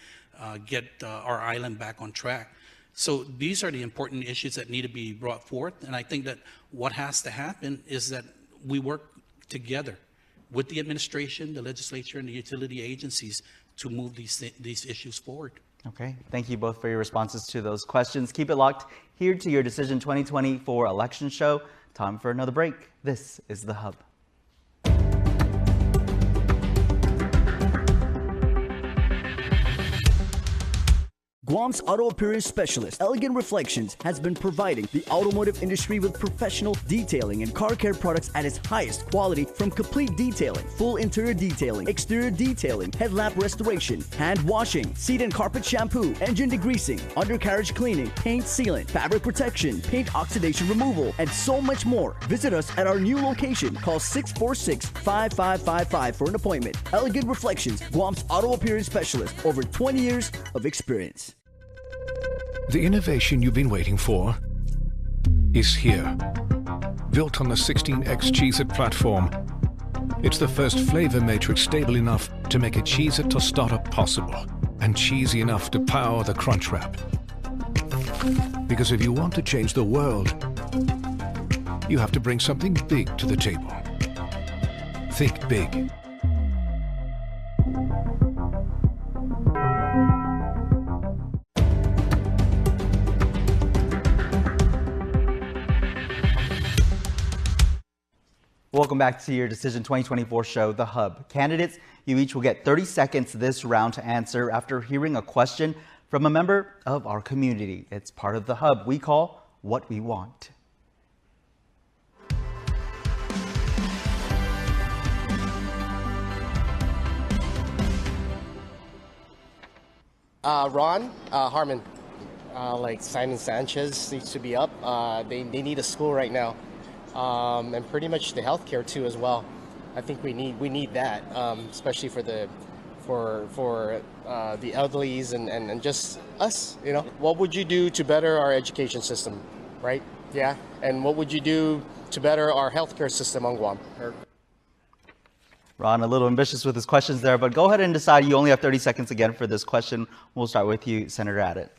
get our island back on track. So these are the important issues that need to be brought forth. And I think that what has to happen is that we work together with the administration, the legislature, and the utility agencies to move these issues forward. Okay, thank you both for your responses to those questions. Keep it locked here to your Decision 2024 election show. Time for another break. This is The Hub. Guam's auto appearance specialist, Elegant Reflections, has been providing the automotive industry with professional detailing and car care products at its highest quality, from complete detailing, full interior detailing, exterior detailing, headlamp restoration, hand washing, seat and carpet shampoo, engine degreasing, undercarriage cleaning, paint sealant, fabric protection, paint oxidation removal, and so much more. Visit us at our new location. Call 646-5555 for an appointment. Elegant Reflections, Guam's auto appearance specialist, over 20 years of experience. The innovation you've been waiting for is here. Built on the 16X Cheez-It platform, it's the first flavor matrix stable enough to make a Cheez-It tostada possible, and cheesy enough to power the Crunch Wrap. Because if you want to change the world, you have to bring something big to the table. Think big. Welcome back to your Decision 2024 show, The Hub. Candidates, you each will get 30 seconds this round to answer after hearing a question from a member of our community. It's part of The Hub we call What We Want. Ron, Harmon, like Simon Sanchez needs to be up. They need a school right now. And pretty much the healthcare too as well. I think we need that, especially for the elderlies and just us. You know, what would you do to better our education system, right? Yeah, and what would you do to better our healthcare system on Guam? Ron, a little ambitious with his questions there, but go ahead and decide. You only have 30 seconds again for this question. We'll start with you, Senator Addett.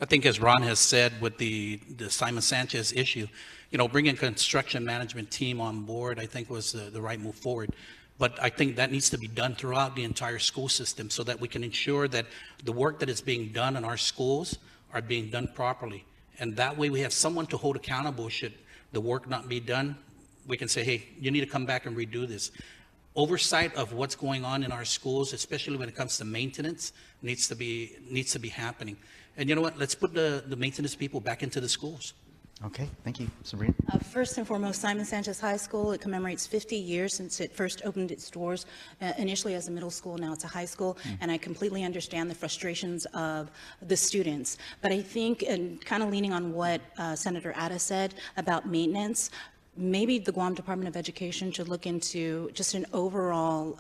I think, as Ron has said, with the Simon Sanchez issue, you know, bringing a construction management team on board, I think was the right move forward. But I think that needs to be done throughout the entire school system so that we can ensure that the work that is being done in our schools are being done properly. And that way we have someone to hold accountable should the work not be done. We can say, hey, you need to come back and redo this. Oversight of what's going on in our schools, especially when it comes to maintenance, needs to be happening. And you know what? Let's put the maintenance people back into the schools. Okay, thank you. Sabrina? First and foremost, Simon Sanchez High School, it commemorates 50 years since it first opened its doors, initially as a middle school, now it's a high school, and I completely understand the frustrations of the students. But I think, and kind of leaning on what Senator Addett said about maintenance, maybe the Guam Department of Education should look into just an overall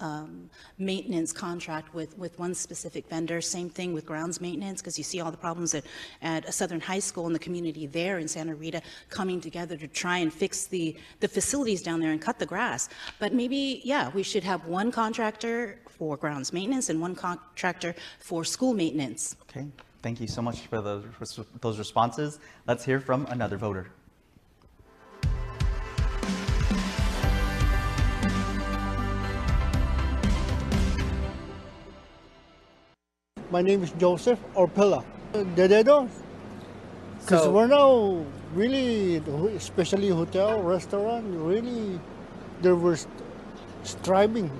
maintenance contract with one specific vendor. Same thing with grounds maintenance, because you see all the problems at Southern High School and the community there in Santa Rita coming together to try and fix the facilities down there and cut the grass. But maybe, yeah, we should have one contractor for grounds maintenance and one contractor for school maintenance. Okay, thank you so much for those responses. Let's hear from another voter. My name is Joseph Orpilla. Because we're now really, especially hotel, restaurant, really, they were striving.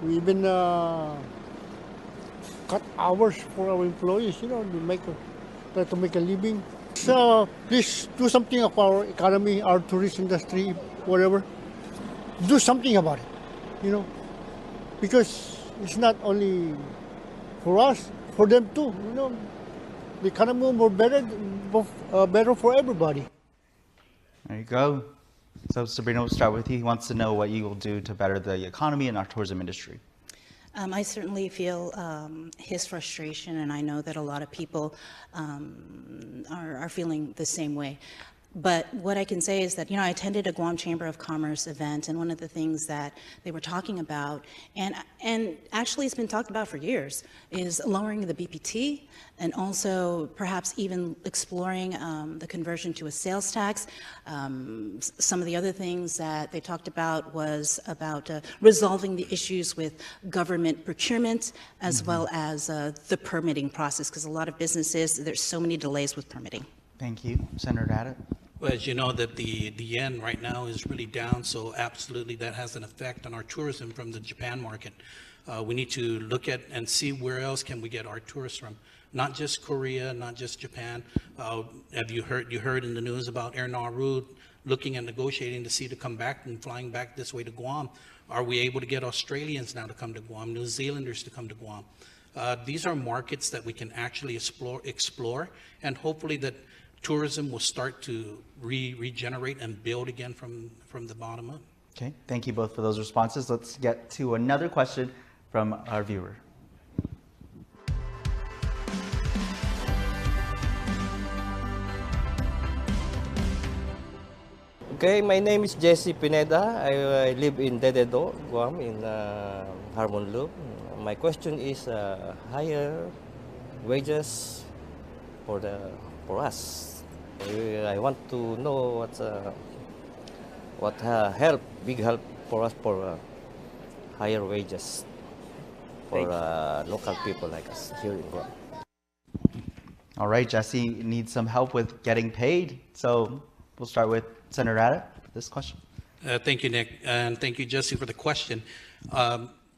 We even cut hours for our employees, you know, try to make a living. So please do something of our economy, our tourist industry, whatever. Do something about it, you know, because it's not only for us, for them too, you know, the economy will be better for everybody. There you go. So Sabrina, we'll start with you. He wants to know what you will do to better the economy and our tourism industry. I certainly feel his frustration, and I know that a lot of people are feeling the same way. But what I can say is that, you know, I attended a Guam Chamber of Commerce event, and one of the things that they were talking about, and actually it's been talked about for years, is lowering the BPT and also perhaps even exploring the conversion to a sales tax. Some of the other things that they talked about was about resolving the issues with government procurement as well as the permitting process, because a lot of businesses, there's so many delays with permitting. Thank you. Senator Addett. Well, as you know, that the yen right now is really down, so absolutely that has an effect on our tourism from the Japan market. We need to look at and see where else can we get our tourists from. not just Korea, not just Japan. Have you heard in the news about Air Nauru looking at negotiating to see to come back and flying back this way to Guam? Are we able to get Australians now to come to Guam, New Zealanders to come to Guam? These are markets that we can actually explore, and hopefully that tourism will start to regenerate and build again from the bottom up. Okay, thank you both for those responses. Let's get to another question from our viewer. Okay, my name is Jesse Pineda. I live in Dededo, Guam, in Harmon Loop. My question is higher wages for us. I want to know what big help for us for higher wages for local people like us here in Guam. All right, Jesse needs some help with getting paid. So we'll start with Senator Ada, this question. Thank you, Nick, and thank you, Jesse, for the question.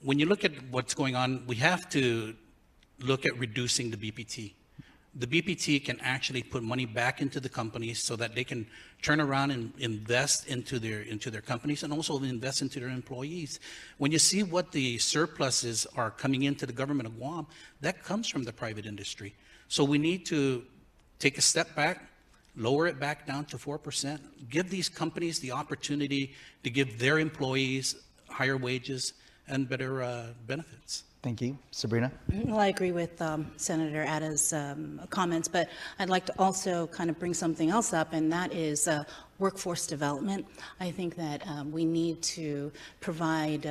When you look at what's going on, we have to look at reducing the BPT. The BPT can actually put money back into the companies so that they can turn around and invest into their companies and also invest into their employees. When you see what the surpluses are coming into the government of Guam, that comes from the private industry. So we need to take a step back, lower it back down to 4%, give these companies the opportunity to give their employees higher wages and better benefits. Thank you. Sabrina? Well, I agree with Senator Ada's comments, but I'd like to also kind of bring something else up, and that is workforce development. I think that we need to provide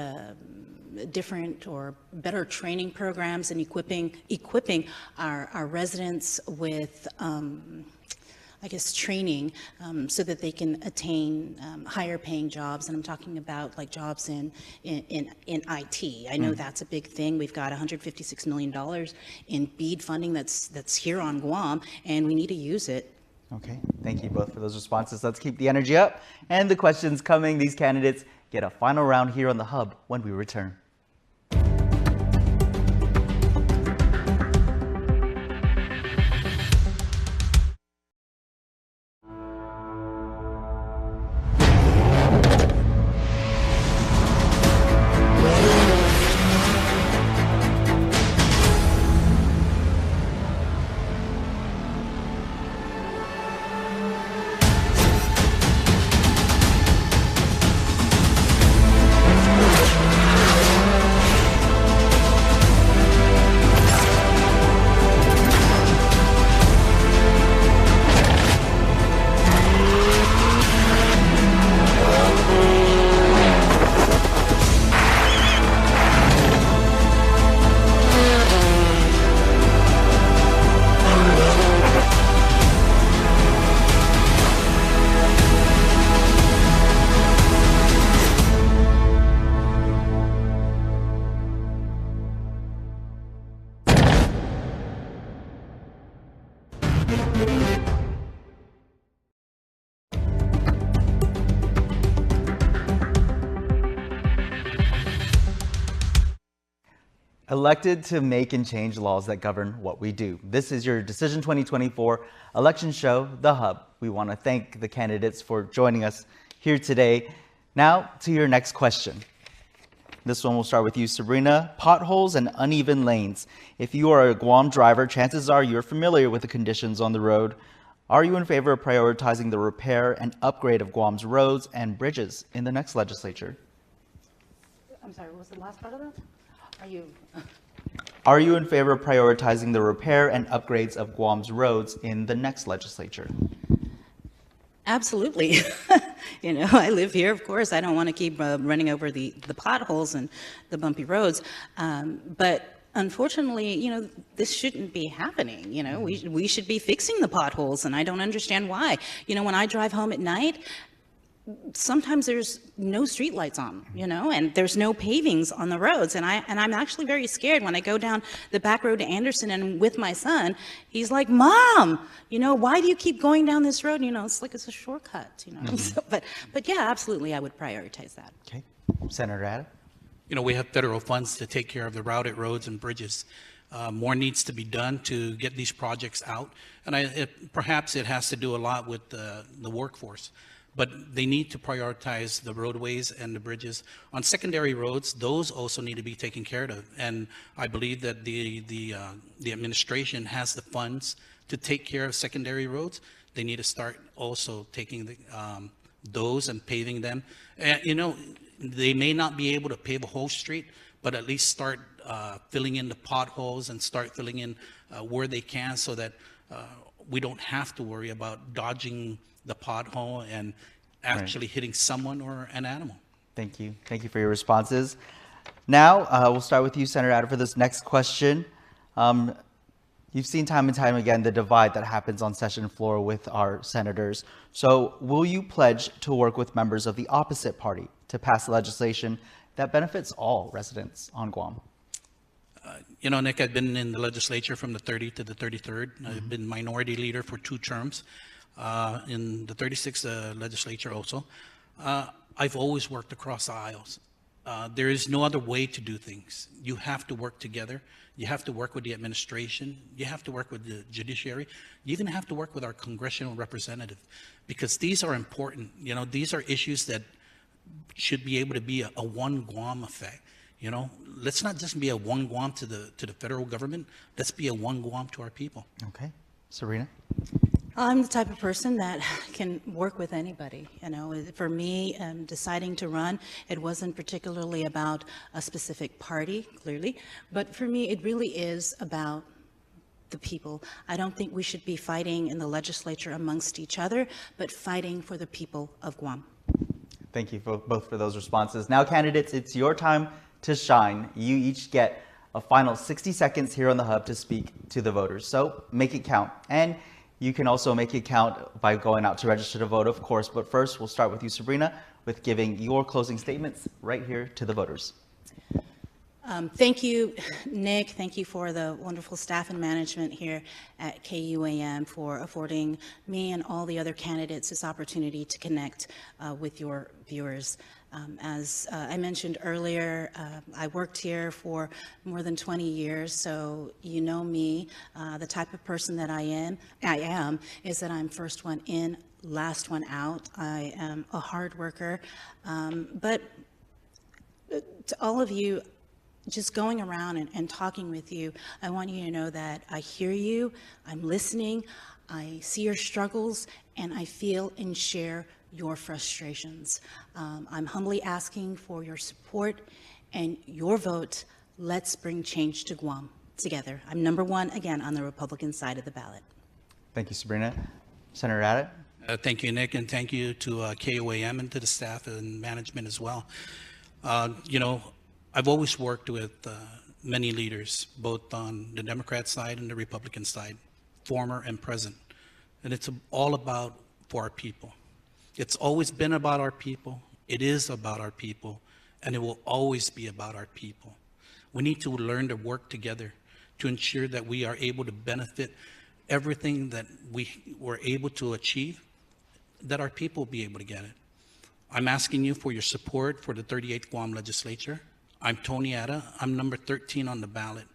different or better training programs and equipping our residents with I guess, training so that they can attain higher paying jobs. And I'm talking about like jobs in IT. I know that's a big thing. We've got $156 million in BEAD funding that's here on Guam, and we need to use it. Okay, thank you both for those responses. Let's keep the energy up and the questions coming. These candidates get a final round here on the Hub when we return. Elected to make and change laws that govern what we do. This is your Decision 2024 election show, The Hub. We want to thank the candidates for joining us here today. Now to your next question. This one will start with you, Sabrina. Potholes and uneven lanes. If you are a Guam driver, chances are you're familiar with the conditions on the road. Are you in favor of prioritizing the repair and upgrade of Guam's roads and bridges in the next legislature? I'm sorry, what was the last part of that? Are you in favor of prioritizing the repair and upgrades of Guam's roads in the next legislature? Absolutely. You know, I live here, of course. I don't want to keep running over the potholes and the bumpy roads. But unfortunately, you know, this shouldn't be happening. You know, we should be fixing the potholes, and I don't understand why. You know, when I drive home at night, sometimes there's no street lights on, you know, and there's no pavings on the roads. And I'm actually very scared when I go down the back road to Anderson and with my son, he's like, Mom, you know, why do you keep going down this road? You know, it's like it's a shortcut, you know. So, but yeah, absolutely, I would prioritize that. Okay. Senator Ada? You know, we have federal funds to take care of the routed roads and bridges. More needs to be done to get these projects out. And perhaps it has to do a lot with the workforce. But they need to prioritize the roadways and the bridges. On secondary roads, those also need to be taken care of. And I believe that the administration has the funds to take care of secondary roads. They need to start also taking those and paving them. And, you know, they may not be able to pave a whole street, but at least start filling in the potholes and start filling in where they can, so that we don't have to worry about dodging the pothole and actually hitting someone or an animal. Thank you. Thank you for your responses. Now, we'll start with you, Senator Adder, for this next question. You've seen time and time again the divide that happens on session floor with our senators. So will you pledge to work with members of the opposite party to pass legislation that benefits all residents on Guam? You know, Nick, I've been in the legislature from the 30th to the 33rd. I've been minority leader for 2 terms. In the 36th legislature also. I've always worked across the aisles. There is no other way to do things. You have to work together. You have to work with the administration. You have to work with the judiciary. You even have to work with our congressional representative, because these are important. You know, these are issues that should be able to be a one Guam effect. You know, let's not just be a one Guam to the federal government. Let's be a one Guam to our people. Okay. Serena? I'm the type of person that can work with anybody. You know, for me, deciding to run, it wasn't particularly about a specific party, clearly, but for me, it really is about the people. I don't think we should be fighting in the legislature amongst each other, but fighting for the people of Guam. Thank you both for those responses. Now, candidates, it's your time to shine. You each get a final 60 seconds here on the Hub to speak to the voters. So make it count. And you can also make it count by going out to register to vote, of course. But first, we'll start with you, Sabrina, with giving your closing statements right here to the voters. Thank you, Nick. Thank you for the wonderful staff and management here at KUAM for affording me and all the other candidates this opportunity to connect with your viewers. As I mentioned earlier, I worked here for more than 20 years, so you know me. The type of person that I am is that I'm first one in, last one out. I am a hard worker, but to all of you, just going around and talking with you, I want you to know that I hear you, I'm listening, I see your struggles, and I feel and share your frustrations. I'm humbly asking for your support and your vote. Let's bring change to Guam together. I'm number 1 again on the Republican side of the ballot. Thank you, Sabrina. Senator Adder? Thank you, Nick, and thank you to KUAM and to the staff and management as well. You know, I've always worked with many leaders, both on the Democrat side and the Republican side, former and present. And it's all about for our people. It's always been about our people. It is about our people, and it will always be about our people. We need to learn to work together to ensure that we are able to benefit everything that we were able to achieve, that our people will be able to get it. I'm asking you for your support for the 38th Guam legislature. I'm Tony Atta. I'm number 13 on the ballot.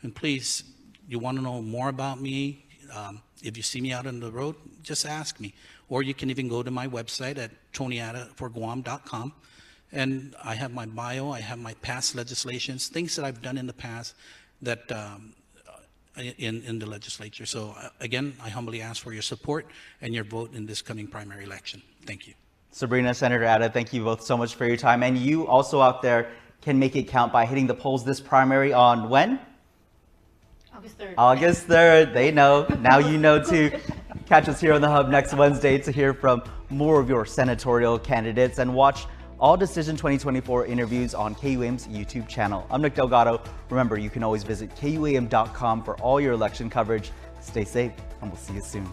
And please, you want to know more about me, if you see me out on the road, just ask me. Or you can even go to my website at tonyattaforguam.com. And I have my bio, I have my past legislations, things that I've done in the past that in the legislature. So again, I humbly ask for your support and your vote in this coming primary election. Thank you. Sabrina, Senator Atta, thank you both so much for your time. And you also out there can make it count by hitting the polls this primary on when? August 3rd. August 3rd. They know. Now you know too. Catch us here on the Hub next Wednesday to hear from more of your senatorial candidates and watch all Decision 2024 interviews on KUAM's YouTube channel. I'm Nick Delgado. Remember, you can always visit KUAM.com for all your election coverage. Stay safe, and we'll see you soon.